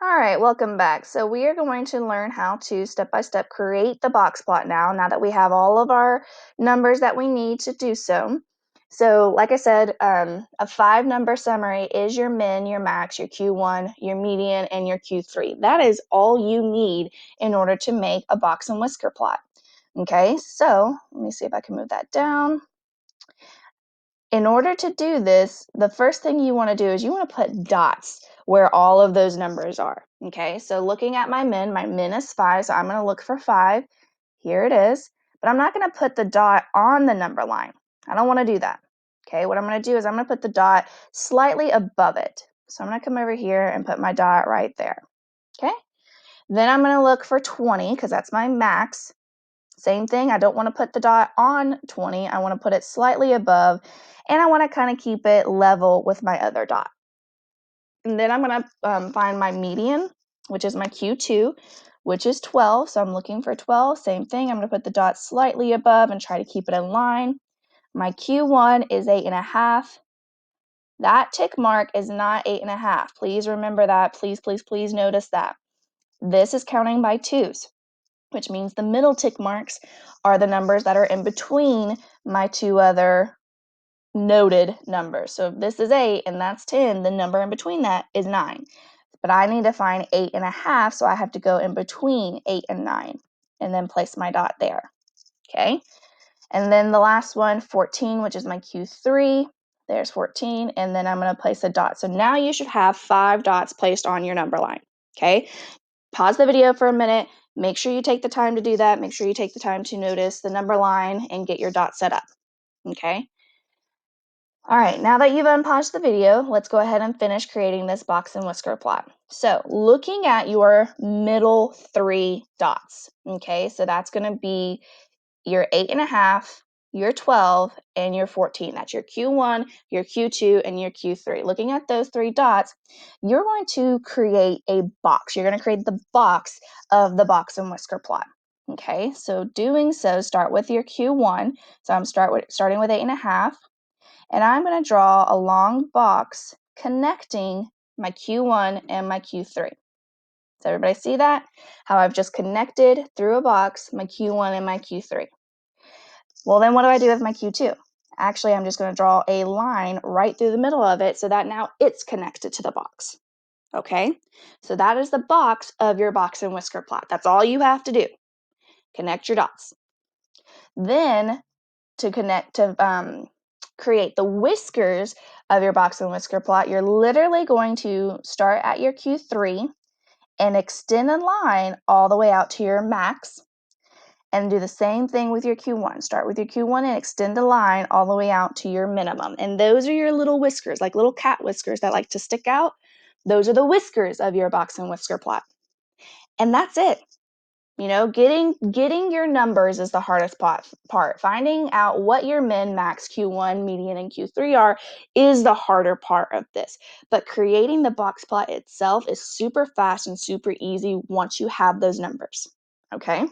All right, welcome back. So we are going to learn how to step-by-step create the box plot now that we have all of our numbers that we need to do so. So like I said, a 5-number summary is your min, your max, your Q1, your median, and your Q3. That is all you need in order to make a box and whisker plot. Okay, so let me see if I can move that down. In order to do this, the first thing you want to do is you want to put dots where all of those numbers are. Okay, so looking at my min is 5, so I'm going to look for 5. Here it is, but I'm not going to put the dot on the number line. I don't want to do that. Okay, what I'm going to do is I'm going to put the dot slightly above it. So I'm going to come over here and put my dot right there. Okay, then I'm going to look for 20 because that's my max. Same thing, I don't want to put the dot on 20, I want to put it slightly above, and I want to kind of keep it level with my other dot. And then I'm going to find my median, which is my Q2, which is 12, so I'm looking for 12. Same thing, I'm going to put the dot slightly above and try to keep it in line. My Q1 is 8.5. That tick mark is not 8.5. Please remember that. Please, please, please notice that. This is counting by twos, which means the middle tick marks are the numbers that are in between my two other noted numbers. So if this is 8 and that's 10, the number in between that is 9. But I need to find 8.5, so I have to go in between 8 and 9 and then place my dot there. Okay? And then the last one, 14, which is my Q3. There's 14, and then I'm going to place a dot. So now you should have 5 dots placed on your number line. Okay? Pause the video for a minute. Make sure you take the time to do that. Make sure you take the time to notice the number line and get your dot set up. Okay? All right, now that you've unpaused the video, let's go ahead and finish creating this box and whisker plot. So looking at your middle 3 dots, okay, so that's going to be your 8.5, your 12, and your 14. That's your Q1, your Q2, and your Q3. Looking at those 3 dots, you're going to create a box. You're going to create the box of the box and whisker plot. Okay, so doing so, start with your Q1. So I'm starting with 8.5, and I'm going to draw a long box connecting my Q1 and my Q3. Does everybody see that? How I've just connected through a box my Q1 and my Q3. Well, then what do I do with my Q2? Actually, I'm just going to draw a line right through the middle of it so that now it's connected to the box. Okay? So that is the box of your box and whisker plot. That's all you have to do. Connect your dots. Then to create the whiskers of your box and whisker plot, you're literally going to start at your Q3 and extend a line all the way out to your max, and do the same thing with your Q1. Start with your Q1 and extend a line all the way out to your minimum. And those are your little whiskers, like little cat whiskers that like to stick out. Those are the whiskers of your box and whisker plot. And that's it. You know, getting your numbers is the hardest part. Finding out what your min, max, Q1, median, and Q3 are is the harder part of this. But creating the box plot itself is super fast and super easy once you have those numbers. Okay?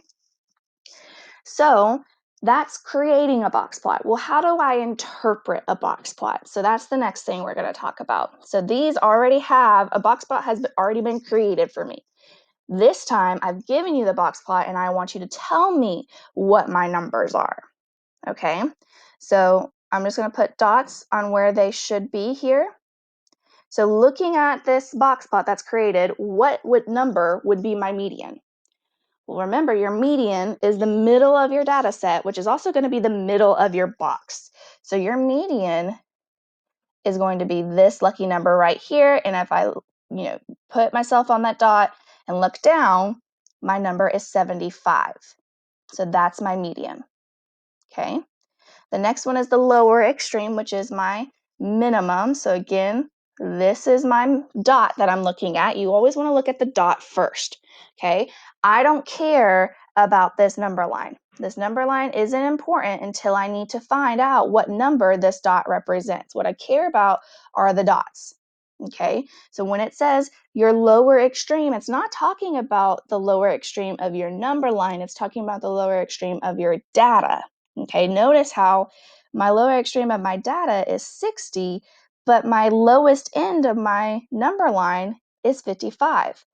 So that's creating a box plot. Well, how do I interpret a box plot? So that's the next thing we're going to talk about. So these already have, a box plot has already been created for me. This time I've given you the box plot and I want you to tell me what my numbers are. Okay, so I'm just going to put dots on where they should be here. So looking at this box plot that's created, what number would be my median? Well, remember, your median is the middle of your data set, which is also going to be the middle of your box. So your median is going to be this lucky number right here. And if I, put myself on that dot and look down, my number is 75. So that's my median. Okay. The next one is the lower extreme, which is my minimum. So again, this is my dot that I'm looking at. You always want to look at the dot first. Okay. I don't care about this number line. This number line isn't important until I need to find out what number this dot represents. What I care about are the dots. Okay, so when it says your lower extreme, it's not talking about the lower extreme of your number line, it's talking about the lower extreme of your data. Okay, notice how my lower extreme of my data is 60, but my lowest end of my number line is 55.